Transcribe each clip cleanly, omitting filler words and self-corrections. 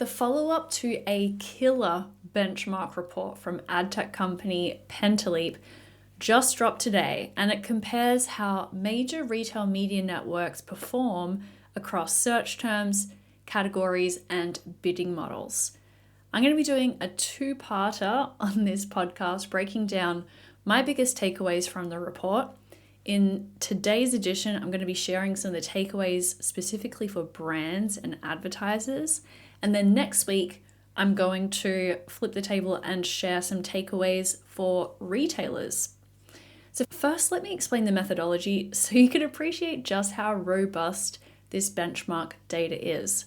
The follow-up to a killer benchmark report from ad tech company Pentaleap just dropped today, and it compares how major retail media networks perform across search terms, categories, and bidding models. I'm going to be doing a two-parter on this podcast, breaking down my biggest takeaways from the report. In today's edition, I'm going to be sharing some of the takeaways specifically for brands and advertisers. And then next week, I'm going to flip the table and share some takeaways for retailers. So first, let me explain the methodology so you can appreciate just how robust this benchmark data is.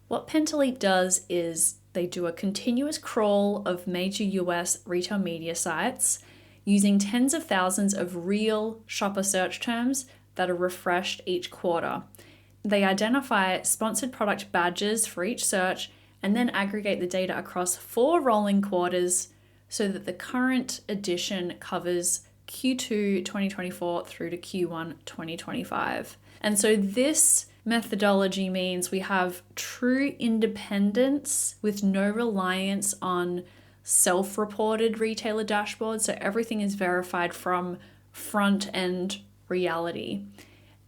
What Pentaleap does is they do a continuous crawl of major US retail media sites using tens of thousands of real shopper search terms that are refreshed each quarter. They identify sponsored product badges for each search and then aggregate the data across 4 rolling quarters so that the current edition covers Q2 2024 through to Q1 2025. And so this methodology means we have true independence with no reliance on self-reported retailer dashboards. So everything is verified from front-end reality.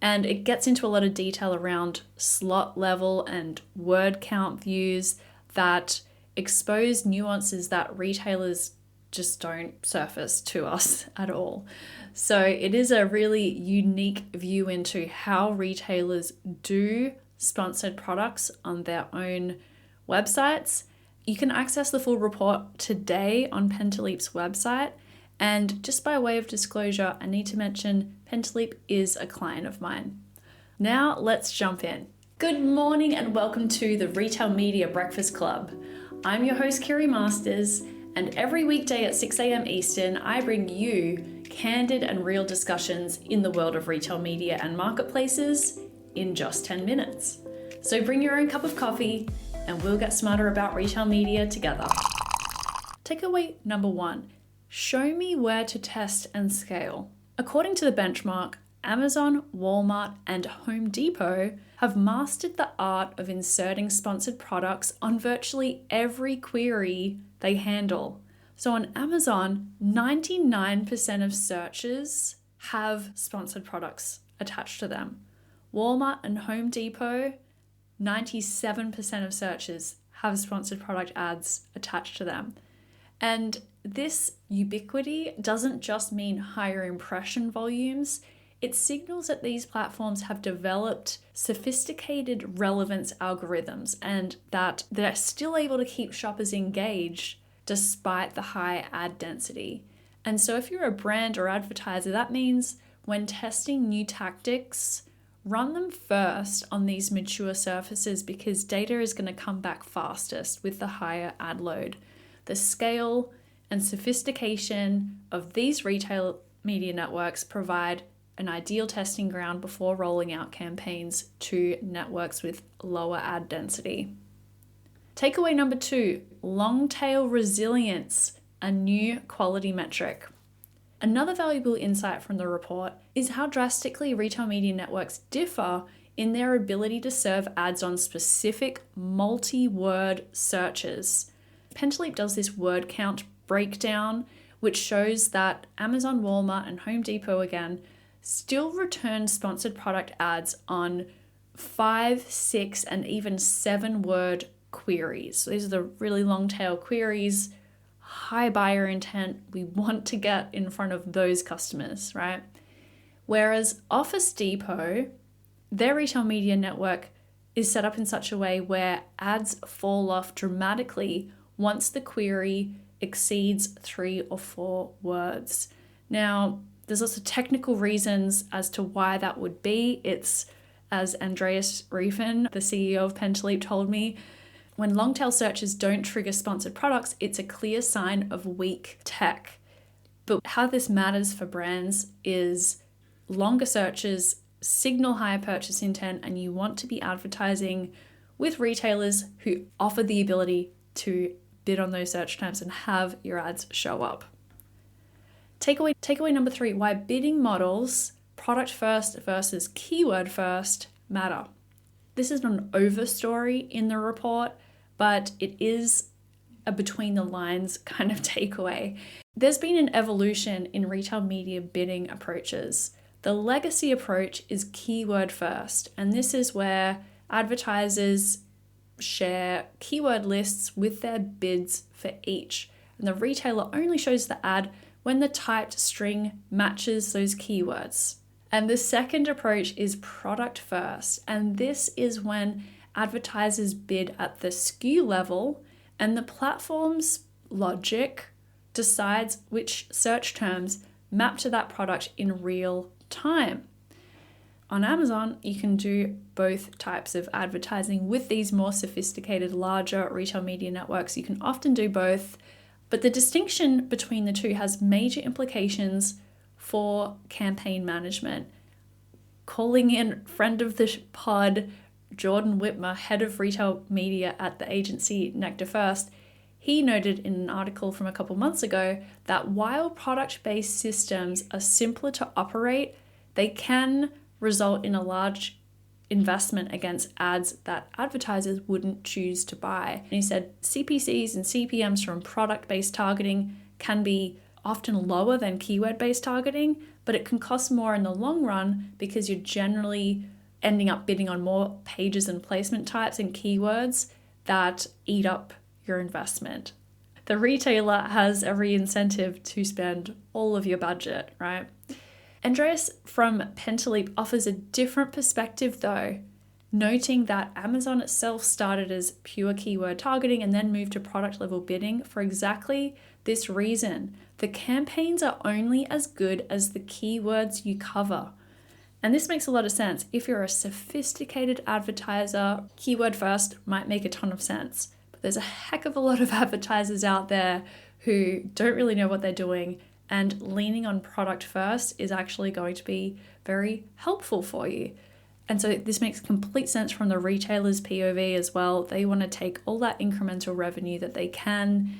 And it gets into a lot of detail around slot level and word count views that expose nuances that retailers just don't surface to us at all. So it is a really unique view into how retailers do sponsored products on their own websites. You can access the full report today on Pentaleap's website. And just by way of disclosure, I need to mention Pentaleap is a client of mine. Now let's jump in. Good morning and welcome to the Retail Media Breakfast Club. I'm your host, Kiri Masters, and every weekday at 6 a.m. Eastern, I bring you candid and real discussions in the world of retail media and marketplaces in just 10 minutes. So bring your own cup of coffee and we'll get smarter about retail media together. Takeaway number 1. Show me where to test and scale. According to the benchmark, Amazon, Walmart, and Home Depot have mastered the art of inserting sponsored products on virtually every query they handle. So on Amazon, 99% of searches have sponsored products attached to them. Walmart and Home Depot, 97% of searches have sponsored product ads attached to them. And this ubiquity doesn't just mean higher impression volumes, it signals that these platforms have developed sophisticated relevance algorithms and that they're still able to keep shoppers engaged despite the high ad density. And so if you're a brand or advertiser, that means when testing new tactics, run them first on these mature surfaces because data is going to come back fastest with the higher ad load. The scale and sophistication of these retail media networks provide an ideal testing ground before rolling out campaigns to networks with lower ad density. Takeaway number 2, long tail resilience, a new quality metric. Another valuable insight from the report is how drastically retail media networks differ in their ability to serve ads on specific multi-word searches. Pentaleap does this word count breakdown, which shows that Amazon, Walmart, and Home Depot, again, still return sponsored product ads on 5, 6, and even 7-word queries. So these are the really long tail queries, high buyer intent. We want to get in front of those customers, right? Whereas Office Depot, their retail media network is set up in such a way where ads fall off dramatically once the query exceeds 3 or 4 words. Now, there's lots of technical reasons as to why that would be. It's, as Andreas Riefen, the CEO of Pentaleap, told me, when long tail searches don't trigger sponsored products, it's a clear sign of weak tech. But how this matters for brands is longer searches signal higher purchase intent, and you want to be advertising with retailers who offer the ability to bid on those search terms and have your ads show up. Takeaway number 3, why bidding models, product first versus keyword first, matter. This is not an overstory in the report, but it is a between the lines kind of takeaway. There's been an evolution in retail media bidding approaches. The legacy approach is keyword first, and this is where advertisers share keyword lists with their bids for each. And the retailer only shows the ad when the typed string matches those keywords. And the second approach is product first, and this is when advertisers bid at the SKU level and the platform's logic decides which search terms map to that product in real time. On Amazon, you can do both types of advertising. With these more sophisticated, larger retail media networks, you can often do both, but the distinction between the two has major implications for campaign management. Calling in friend of the pod, Jordan Whitmer, head of retail media at the agency Nectar First, he noted in an article from a couple months ago that while product-based systems are simpler to operate, they can result in a large investment against ads that advertisers wouldn't choose to buy. And he said CPCs and CPMs from product-based targeting can be often lower than keyword-based targeting, but it can cost more in the long run because you're generally ending up bidding on more pages and placement types and keywords that eat up your investment. The retailer has every incentive to spend all of your budget, right? Andreas from Pentaleap offers a different perspective though, noting that Amazon itself started as pure keyword targeting and then moved to product level bidding for exactly this reason. The campaigns are only as good as the keywords you cover. And this makes a lot of sense. If you're a sophisticated advertiser, keyword first might make a ton of sense. But there's a heck of a lot of advertisers out there who don't really know what they're doing, and leaning on product first is actually going to be very helpful for you. And so this makes complete sense from the retailer's POV as well. They want to take all that incremental revenue that they can.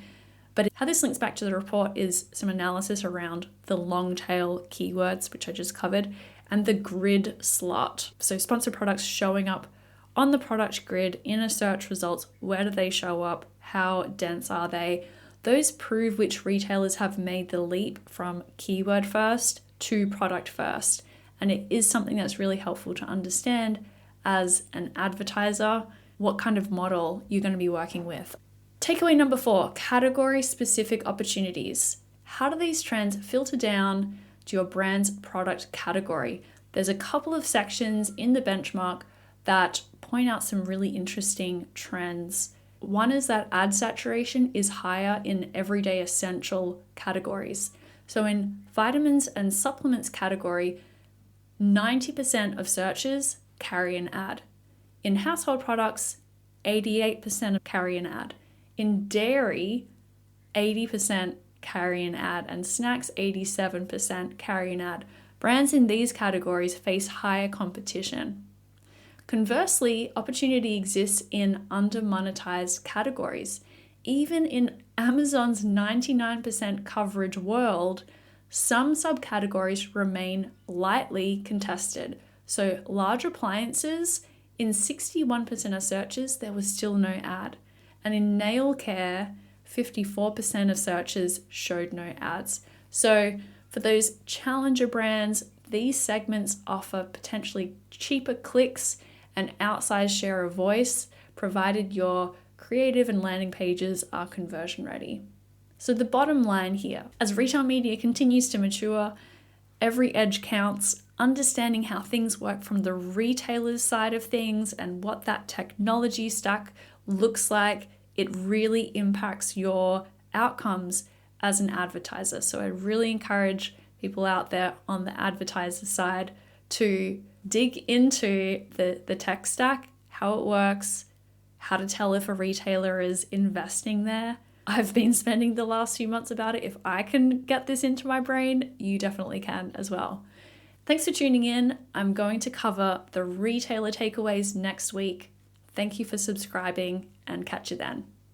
But how this links back to the report is some analysis around the long tail keywords, which I just covered, and the grid slot. So sponsored products showing up on the product grid in a search results. Where do they show up? How dense are they? Those prove which retailers have made the leap from keyword first to product first. And it is something that's really helpful to understand as an advertiser, what kind of model you're going to be working with. Takeaway number 4, category-specific opportunities. How do these trends filter down to your brand's product category? There's a couple of sections in the benchmark that point out some really interesting trends. One is that ad saturation is higher in everyday essential categories. So in vitamins and supplements category, 90% of searches carry an ad. In household products, 88% carry an ad. In dairy, 80% carry an ad, and snacks, 87% carry an ad. Brands in these categories face higher competition. Conversely, opportunity exists in under-monetized categories. Even in Amazon's 99% coverage world, some subcategories remain lightly contested. So large appliances, in 61% of searches, there was still no ad. And in nail care, 54% of searches showed no ads. So for those challenger brands, these segments offer potentially cheaper clicks and outsized share of voice, provided your creative and landing pages are conversion ready. So the bottom line here, as retail media continues to mature, every edge counts. Understanding how things work from the retailer's side of things and what that technology stack looks like, it really impacts your outcomes as an advertiser. So I really encourage people out there on the advertiser side to dig into the tech stack, how it works, how to tell if a retailer is investing there. I've been spending the last few months about it. If I can get this into my brain, you definitely can as well. Thanks for tuning in. I'm going to cover the retailer takeaways next week. Thank you for subscribing, and catch you then.